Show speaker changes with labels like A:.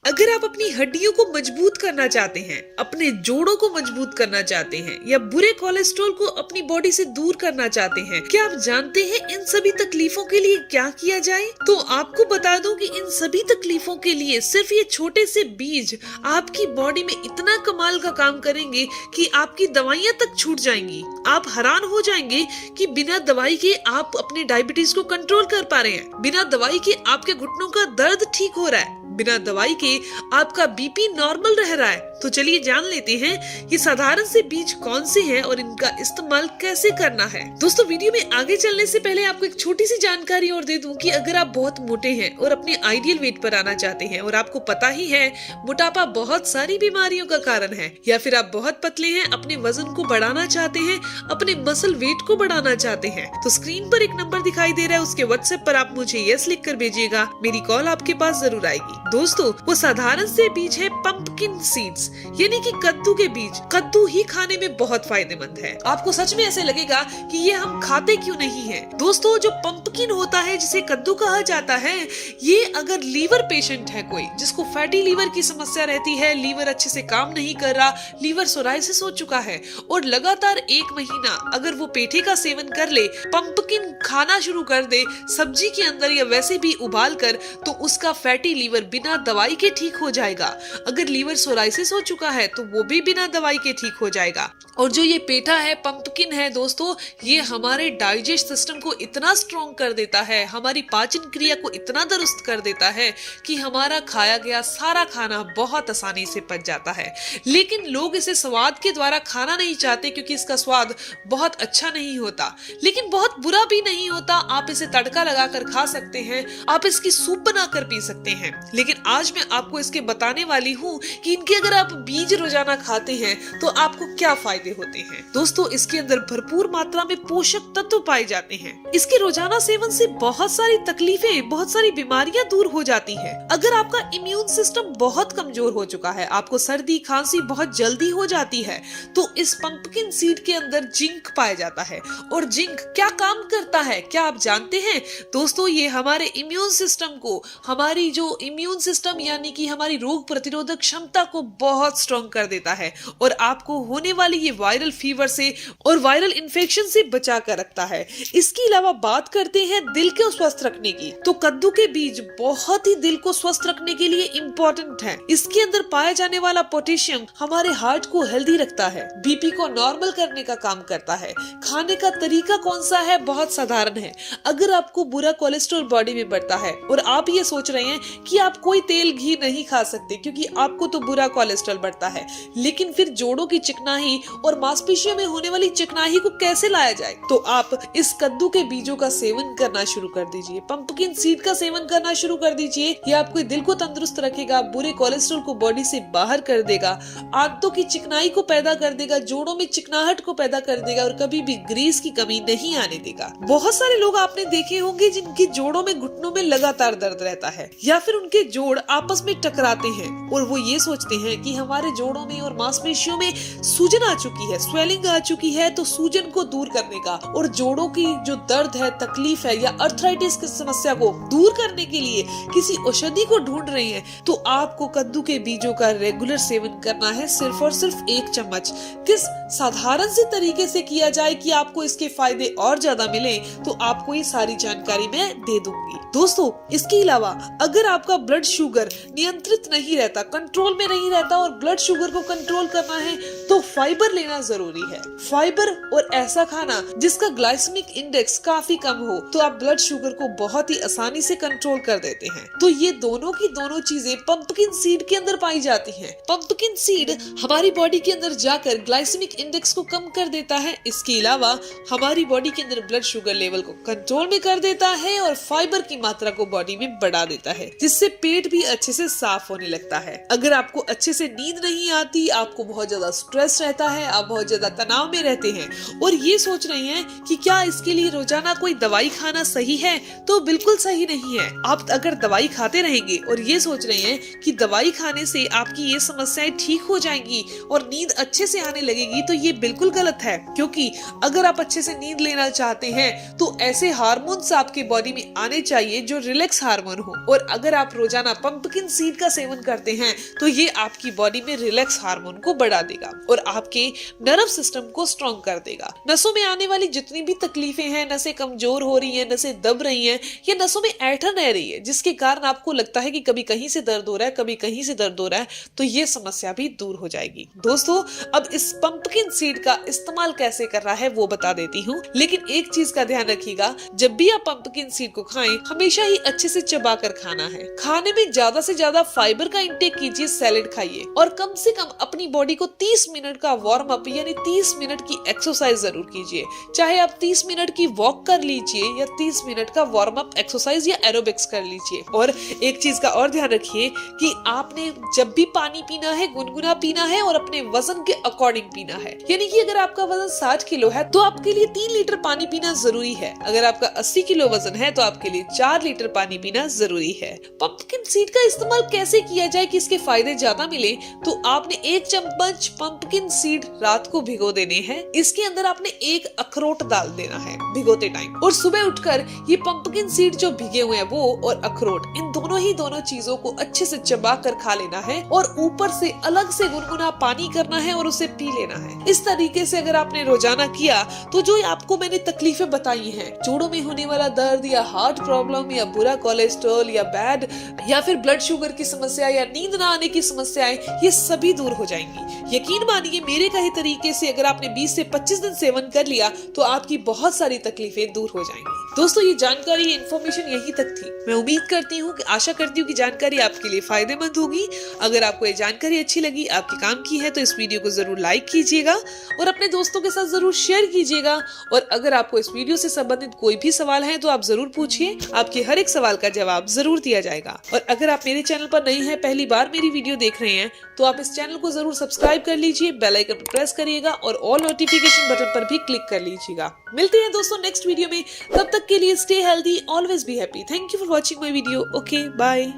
A: अगर आप अपनी हड्डियों को मजबूत करना चाहते हैं, अपने जोड़ों को मजबूत करना चाहते हैं या बुरे कोलेस्ट्रॉल को अपनी बॉडी से दूर करना चाहते हैं, क्या आप जानते हैं इन सभी तकलीफों के लिए क्या किया जाए? तो आपको बता दूं कि इन सभी तकलीफों के लिए सिर्फ ये छोटे से बीज आपकी बॉडी में इतना कमाल का काम करेंगे कि आपकी दवाइयां तक छूट जाएंगी। आप हैरान हो जाएंगे कि बिना दवाई के आप अपने डायबिटीज को कंट्रोल कर पा रहे हैं, बिना दवाई के आपके घुटनों का दर्द ठीक हो रहा है, बिना दवाई के आपका बीपी नॉर्मल रह रहा है। तो चलिए जान लेते हैं ये साधारण से बीज कौन से हैं और इनका इस्तेमाल कैसे करना है। दोस्तों, वीडियो में आगे चलने से पहले आपको एक छोटी सी जानकारी और दे दूं कि अगर आप बहुत मोटे हैं और अपने आइडियल वेट पर आना चाहते हैं और आपको पता ही है मोटापा बहुत सारी बीमारियों का कारण है, या फिर आप बहुत पतले हैं, अपने वजन को बढ़ाना चाहते हैं, अपने मसल वेट को बढ़ाना चाहते हैं, तो स्क्रीन पर एक नंबर दिखाई दे रहा है, उसके व्हाट्सएप पर आप मुझे यस लिख कर भेजिएगा। मेरी कॉल आपके पास जरूर आएगी। दोस्तों, वो साधारण से बीज है पंपकिन सीड्स, यानी कि कद्दू के बीज। कद्दू ही खाने में बहुत फायदेमंद है। आपको सच में ऐसे लगेगा कि ये हम खाते क्यों नहीं हैं। दोस्तों, जो पंपकिन होता है, जिसे कद्दू कहा जाता है, ये अगर लीवर पेशेंट है कोई जिसको फैटी लीवर की समस्या रहती है, लीवर अच्छे से काम नहीं कर रहा, लीवर सोराइसिस हो चुका है और लगातार 1 महीना अगर वो पेठे का सेवन कर ले, पंपकिन खाना शुरू कर दे सब्जी के अंदर या वैसे भी उबाल कर, तो उसका फैटी लीवर बिना दवाई के ठीक हो जाएगा। अगर लीवर सोराइसिस हो चुका है तो वो भी बिना दवाई के ठीक हो जाएगा। और जो ये पेठा है, पंपकिन है दोस्तों, ये हमारे डाइजेस्ट सिस्टम को इतना स्ट्रॉन्ग कर देता है, हमारी पाचन क्रिया को इतना दुरुस्त कर देता है कि हमारा खाया गया सारा खाना बहुत आसानी से पच जाता है। लेकिन लोग इसे स्वाद के द्वारा खाना नहीं चाहते क्योंकि इसका स्वाद बहुत अच्छा नहीं होता, लेकिन बहुत बुरा भी नहीं होता। आप इसे तड़का लगाकर खा सकते हैं, आप इसकी सूप बनाकर पी सकते हैं। लेकिन आज मैं आपको इसके बताने वाली हूँ कि इनके अगर आप बीज रोजाना खाते हैं तो आपको क्या फायदे होते हैं। दोस्तों, इसके अंदर भरपूर मात्रा में पोषक तत्व पाए जाते हैं। इसके रोजाना सेवन से बहुत सारी तकलीफें, बहुत सारी बीमारियां दूर हो जाती हैं। अगर आपका इम्यून सिस्टम बहुत कमजोर हो चुका है, आपको सर्दी खांसी बहुत जल्दी हो जाती है, तो इस पंपकिन सीड के अंदर जिंक पाया जाता है। और जिंक क्या काम करता है, क्या आप जानते हैं? दोस्तों, ये हमारे इम्यून सिस्टम को, हमारी जो इम्यून सिस्टम यानी कि हमारी रोग प्रतिरोधक क्षमता को बहुत स्ट्रॉन्ग कर देता है और आपको होने वाली ये वायरल फीवर से और वायरल इन्फेक्शन से बचा कर रखता है। इसके अलावा बात करते हैं दिल को स्वस्थ रखने की, तो कद्दू के बीज बहुत ही दिल को स्वस्थ रखने के लिए इम्पोर्टेंट है। इसके अंदर पाया जाने वाला पोटेशियम हमारे हार्ट को हेल्दी रखता है, बीपी को नॉर्मल करने का काम करता है। खाने का तरीका कौन सा है? बहुत साधारण है। अगर आपको बुरा कोलेस्ट्रॉल बॉडी में बढ़ता है और आप ये सोच रहे हैं कि आप कोई तेल घी नहीं खा सकते क्योंकि आपको तो बुरा कोलेस्ट्रॉल बढ़ता है, लेकिन फिर जोड़ों की चिकनाई और मांसपेशियों में होने वाली चिकनाई को कैसे लाया जाए? तो आप इस कद्दू के बीजों का सेवन करना शुरू कर दीजिए, पंपकिन सीड का सेवन करना शुरू कर दीजिए। ये आपके दिल को तंदुरुस्त रखेगा, बुरे कोलेस्ट्रॉल को बॉडी से बाहर कर देगा, आंतों की चिकनाई को पैदा कर देगा, जोड़ों में चिकनाहट को पैदा कर देगा और कभी भी ग्रीस की कमी नहीं आने देगा। बहुत सारे लोग आपने देखे होंगे जिनके जोड़ों में, घुटनों में लगातार दर्द रहता है, या फिर उनके जोड़ आपस में टकराते हैं और वो ये सोचते हैं कि हमारे जोड़ों में और मांसपेशियों में सूजन आ चुकी है, स्वेलिंग आ चुकी है, तो सूजन को दूर करने का और जोड़ों की जो दर्द है, तकलीफ है या अर्थराइटिस की समस्या को दूर करने के लिए किसी औषधि को ढूंढ रहे हैं, तो आपको कद्दू के बीजों का रेगुलर सेवन करना है, सिर्फ और सिर्फ 1 चम्मच। किस साधारण से तरीके से किया जाए कि आपको इसके फायदे और ज्यादा मिले, तो आपको ये सारी जानकारी मैं दे दूंगी। दोस्तों, इसके अलावा अगर आपका ब्लड शुगर नियंत्रित नहीं रहता, कंट्रोल में नहीं रहता और ब्लड शुगर को कंट्रोल करना है, तो फाइबर लेना जरूरी है। फाइबर और ऐसा खाना जिसका ग्लाइसेमिक इंडेक्स काफी कम हो, तो आप ब्लड शुगर को बहुत ही आसानी से कंट्रोल कर देते हैं। तो ये दोनों की दोनों चीजें पंपकिन सीड के अंदर पाई जाती हैं। पंपकिन सीड हमारी बॉडी के अंदर जाकर ग्लाइसेमिक इंडेक्स को कम कर देता है। इसके अलावा हमारी बॉडी के अंदर ब्लड शुगर लेवल को कंट्रोल में कर देता है और फाइबर की मात्रा को बॉडी में बढ़ा देता है, जिससे पेट भी अच्छे से साफ होने लगता है। अगर आपको अच्छे से नींद नहीं आती, आपको बहुत ज्यादा स्ट्रेस रहता है, आप बहुत ज्यादा तनाव में रहते हैं और ये सोच रहे हैं कि क्या इसके लिए रोजाना कोई दवाई खाना सही है, तो बिल्कुल सही नहीं है। आप अगर दवाई खाते रहेंगे और ये सोच रहे हैं कि दवाई खाने से आपकी ये समस्याएं ठीक हो जाएंगी और नींद अच्छे से आने लगेगी, तो ये बिल्कुल गलत है। क्योंकि अगर आप अच्छे से नींद लेना चाहते हैं तो ऐसे हार्मोन्स आपकी बॉडी में आने चाहिए जो रिलैक्स हार्मोन हो, और अगर आप रोजाना पंपकिन सीड का सेवन करते हैं तो ये आपकी बॉडी में रिलैक्स हार्मोन को बढ़ा देगा और आपके नर्व सिस्टम को स्ट्रॉन्ग कर देगा। नसों में आने वाली जितनी भी तकलीफें हैं, नसें कमजोर हो रही हैं, नसें दब रही हैं या नसों में ऐंठन रह रही है जिसके कारण आपको लगता है कि कभी कहीं से दर्द हो रहा है, कभी कहीं से दर्द हो रहा है, तो ये समस्या भी दूर हो जाएगी। दोस्तों, अब इस पंपकिन सीड का इस्तेमाल कैसे कर रहा है वो बता देती हूँ, लेकिन एक चीज का ध्यान रखिएगा, जब भी आप पंपकिन सीड को खाएं हमेशा ही अच्छे से चबा कर खाना है। खाने में ज्यादा से ज्यादा फाइबर का इंटेक कीजिए, सैलेड खाइए और कम से कम अपनी बॉडी को 30 मिनट का वार्म अप यानी 30 मिनट की एक्सरसाइज जरूर कीजिए। चाहे आप 30 मिनट की वॉक कर लीजिए या 30 मिनट का वार्म अप एक्सरसाइज या एरोबिक्स कर लीजिए। और एक चीज का और ध्यान रखिए कि आपने जब भी पानी पीना है गुनगुना पीना है और अपने वजन के अकॉर्डिंग पीना है। यानी कि अगर आपका वजन 60 किलो है तो आपके लिए 3 लीटर पानी पीना जरूरी है। अगर आपका 80 किलो वजन है तो आपके लिए 4 लीटर पानी पीना जरूरी है। पंपकिन सीड का इस्तेमाल कैसे किया जाए कि इसके फायदे ज्यादा मिले, तो आपने 1 चम्मच पंपकिन सीड रात को भिगो देने हैं। इसके अंदर आपने 1 अखरोट डाल देना है भिगोते टाइम, और सुबह उठकर ये पंपकिन सीड जो भिगे हुए हैं वो और अखरोट, इन दोनों चीजों को अच्छे से चबा कर खा लेना है और ऊपर से अलग से गुनगुना पानी करना है और उसे पी लेना है। इस तरीके से अगर आपने रोजाना किया तो जो आपको मैंने तकलीफें बताई हैं, जोड़ों में होने वाला दर्द या हार्ट प्रॉब्लम या बुरा कोलेस्ट्रॉल या बैड या फिर ब्लड शुगर की समस्या या नींद ना आने की समस्याएं, ये सभी दूर हो जाएंगी। यकीन मानिए, मेरे कहे तरीके से अगर आपने 20 से 25 दिन सेवन कर लिया तो आपकी बहुत सारी तकलीफें दूर हो जाएंगी। दोस्तों, ये जानकारी, ये इन्फॉर्मेशन यहीं तक थी। मैं उम्मीद करती हूँ कि आशा करती हूँ कि जानकारी आपके लिए फायदेमंद होगी। अगर आपको ये जानकारी अच्छी लगी, आपके काम की है, तो इस वीडियो को जरूर लाइक कीजिएगा और अपने दोस्तों के साथ जरूर शेयर कीजिएगा। और अगर आपको इस वीडियो से संबंधित कोई भी सवाल है तो आप जरूर पूछिए, आपके हर एक सवाल का जवाब जरूर दिया जाएगा। और अगर आप मेरे चैनल पर नए हैं, पहली बार मेरी वीडियो देख रहे हैं, तो आप इस चैनल को जरूर सब्सक्राइब कर लीजिए, बेल आइकन पर प्रेस करिएगा और ऑल नोटिफिकेशन बटन पर भी क्लिक कर लीजिएगा। मिलते हैं दोस्तों नेक्स्ट वीडियो में, तब तक के लिए stay healthy, always be happy. Thank you for watching my video. Okay, bye.